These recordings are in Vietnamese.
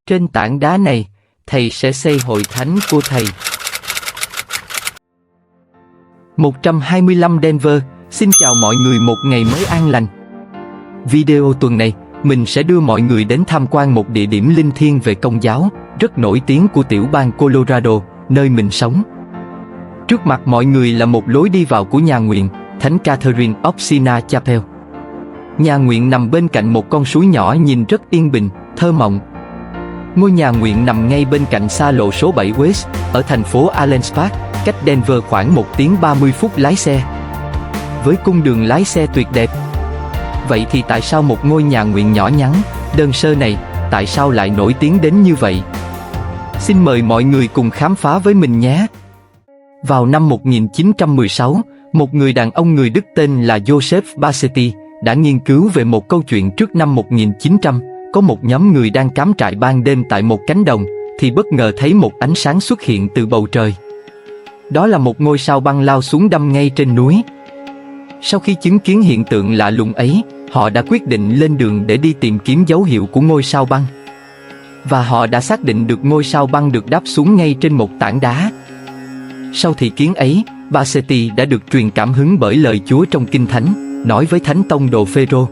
Trên tảng đá này, thầy sẽ xây hội thánh của thầy. 125 Denver, xin chào mọi người một ngày mới an lành. Video tuần này, mình sẽ đưa mọi người đến tham quan một địa điểm linh thiêng về Công giáo, rất nổi tiếng của tiểu bang Colorado, nơi mình sống. Trước mặt mọi người là một lối đi vào của nhà nguyện, Thánh Catherine of Siena Chapel. Nhà nguyện nằm bên cạnh một con suối nhỏ nhìn rất yên bình, thơ mộng. Ngôi nhà nguyện nằm ngay bên cạnh xa lộ số 7 West, ở thành phố Allen Park, cách Denver khoảng 1 tiếng 30 phút lái xe. Với cung đường lái xe tuyệt đẹp. Vậy thì tại sao một ngôi nhà nguyện nhỏ nhắn, đơn sơ này, tại sao lại nổi tiếng đến như vậy? Xin mời mọi người cùng khám phá với mình nhé! Vào năm 1916, một người đàn ông người Đức tên là Joseph Bassetti đã nghiên cứu về một câu chuyện trước năm 1900. Có một nhóm người đang cắm trại ban đêm tại một cánh đồng, thì bất ngờ thấy một ánh sáng xuất hiện từ bầu trời. Đó là một ngôi sao băng lao xuống đâm ngay trên núi. Sau khi chứng kiến hiện tượng lạ lùng ấy, họ đã quyết định lên đường để đi tìm kiếm dấu hiệu của ngôi sao băng. Và họ đã xác định được ngôi sao băng được đáp xuống ngay trên một tảng đá. Sau thị kiến ấy, Bassetti đã được truyền cảm hứng bởi lời Chúa trong Kinh Thánh, nói với Thánh Tông đồ Phêrô: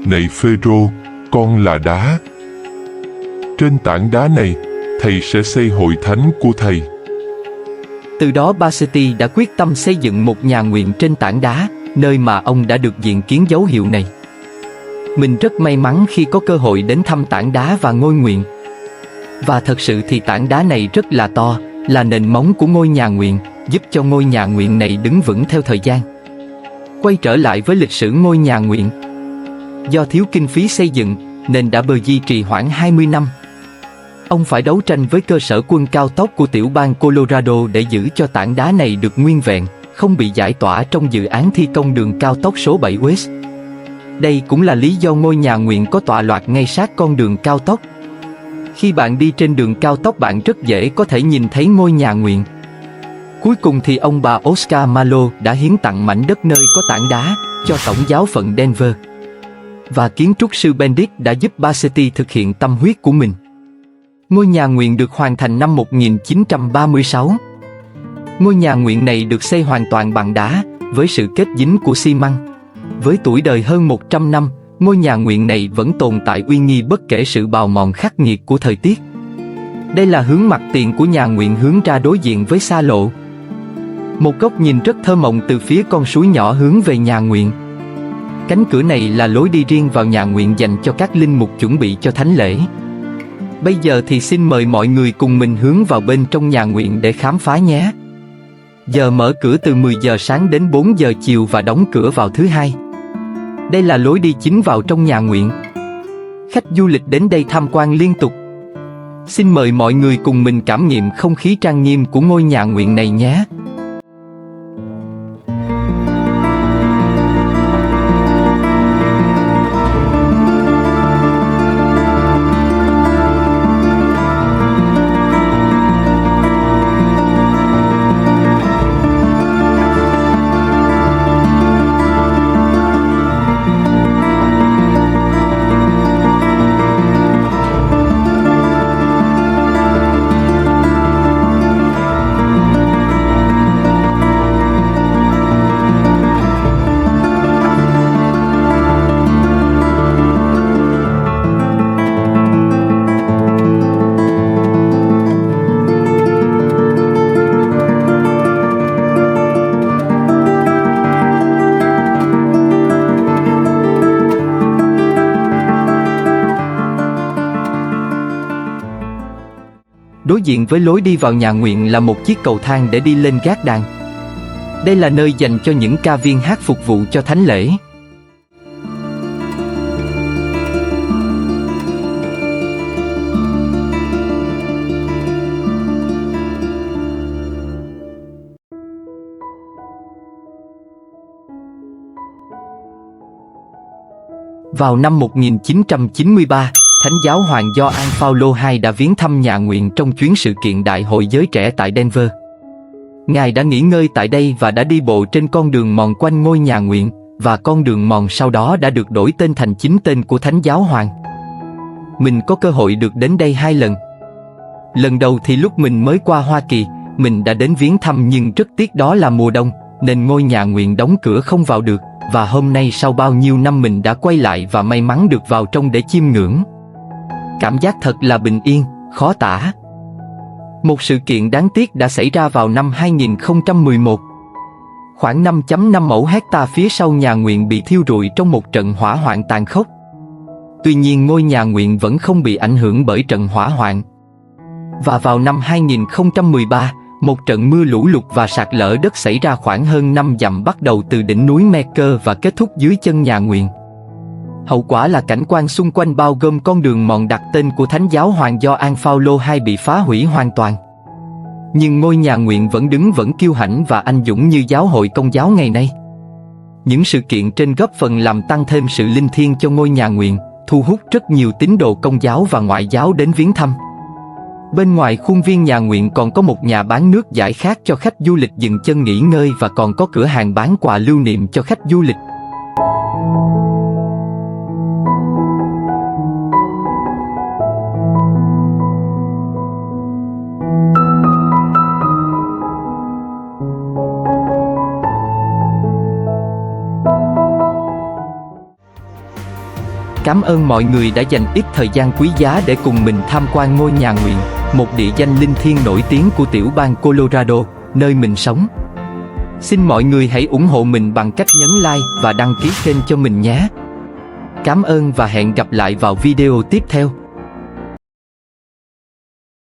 Này Phêrô, con là đá. Trên tảng đá này, thầy sẽ xây hội thánh của thầy. Từ đó Bassetti đã quyết tâm xây dựng một nhà nguyện trên tảng đá, nơi mà ông đã được diện kiến dấu hiệu này. Mình rất may mắn khi có cơ hội đến thăm tảng đá và ngôi nguyện. Và thật sự thì tảng đá này rất là to, là nền móng của ngôi nhà nguyện, giúp cho ngôi nhà nguyện này đứng vững theo thời gian. Quay trở lại với lịch sử ngôi nhà nguyện. Do thiếu kinh phí xây dựng, nên đã duy trì khoảng 20 năm. Ông phải đấu tranh với cơ sở quân cao tốc của tiểu bang Colorado để giữ cho tảng đá này được nguyên vẹn, không bị giải tỏa trong dự án thi công đường cao tốc số 7 West. Đây cũng là lý do ngôi nhà nguyện có tọa lạc ngay sát con đường cao tốc. Khi bạn đi trên đường cao tốc, bạn rất dễ có thể nhìn thấy ngôi nhà nguyện. Cuối cùng thì ông bà Oscar Malo đã hiến tặng mảnh đất nơi có tảng đá cho tổng giáo phận Denver. Và kiến trúc sư Bendix đã giúp Bassetti thực hiện tâm huyết của mình. Ngôi nhà nguyện được hoàn thành năm 1936. Ngôi nhà nguyện này được xây hoàn toàn bằng đá, với sự kết dính của xi măng. Với tuổi đời hơn 100 năm, ngôi nhà nguyện này vẫn tồn tại uy nghi bất kể sự bào mòn khắc nghiệt của thời tiết. Đây là hướng mặt tiền của nhà nguyện hướng ra đối diện với xa lộ. Một góc nhìn rất thơ mộng từ phía con suối nhỏ hướng về nhà nguyện. Cánh cửa này là lối đi riêng vào nhà nguyện dành cho các linh mục chuẩn bị cho thánh lễ. Bây giờ thì xin mời mọi người cùng mình hướng vào bên trong nhà nguyện để khám phá nhé. Giờ mở cửa từ 10 giờ sáng đến 4 giờ chiều và đóng cửa vào thứ Hai. Đây là lối đi chính vào trong nhà nguyện. Khách du lịch đến đây tham quan liên tục. Xin mời mọi người cùng mình cảm nghiệm không khí trang nghiêm của ngôi nhà nguyện này nhé. Đối diện với lối đi vào nhà nguyện là một chiếc cầu thang để đi lên gác đàn. Đây là nơi dành cho những ca viên hát phục vụ cho thánh lễ. Vào năm 1993, Thánh giáo hoàng Gioan Phaolô II đã viếng thăm nhà nguyện trong chuyến sự kiện Đại hội giới trẻ tại Denver. Ngài đã nghỉ ngơi tại đây và đã đi bộ trên con đường mòn quanh ngôi nhà nguyện, và con đường mòn sau đó đã được đổi tên thành chính tên của Thánh giáo hoàng. mình có cơ hội được đến đây 2 lần. Lần đầu thì lúc mình mới qua Hoa Kỳ, mình đã đến viếng thăm nhưng rất tiếc đó là mùa đông, nên ngôi nhà nguyện đóng cửa không vào được, và hôm nay sau bao nhiêu năm mình đã quay lại và may mắn được vào trong để chiêm ngưỡng. Cảm giác thật là bình yên, khó tả. Một sự kiện đáng tiếc đã xảy ra vào năm 2011. Khoảng 5,5 mẫu hecta phía sau nhà nguyện bị thiêu rụi trong một trận hỏa hoạn tàn khốc. Tuy nhiên ngôi nhà nguyện vẫn không bị ảnh hưởng bởi trận hỏa hoạn. Và vào năm 2013, một trận mưa lũ lụt và sạt lở đất xảy ra khoảng hơn 5 dặm bắt đầu từ đỉnh núi Meeker và kết thúc dưới chân nhà nguyện. Hậu quả là cảnh quan xung quanh bao gồm con đường mòn đặt tên của Thánh giáo Hoàng Gioan Phaolô II bị phá hủy hoàn toàn. Nhưng ngôi nhà nguyện vẫn đứng vững kiêu hãnh và anh dũng như giáo hội Công giáo ngày nay. Những sự kiện trên góp phần làm tăng thêm sự linh thiêng cho ngôi nhà nguyện, thu hút rất nhiều tín đồ Công giáo và Ngoại giáo đến viếng thăm. Bên ngoài khuôn viên nhà nguyện còn có một nhà bán nước giải khát cho khách du lịch dừng chân nghỉ ngơi và còn có cửa hàng bán quà lưu niệm cho khách du lịch. Cảm ơn mọi người đã dành ít thời gian quý giá để cùng mình tham quan ngôi nhà nguyện, một địa danh linh thiêng nổi tiếng của tiểu bang Colorado, nơi mình sống. Xin mọi người hãy ủng hộ mình bằng cách nhấn like và đăng ký kênh cho mình nhé. Cảm ơn và hẹn gặp lại vào video tiếp theo.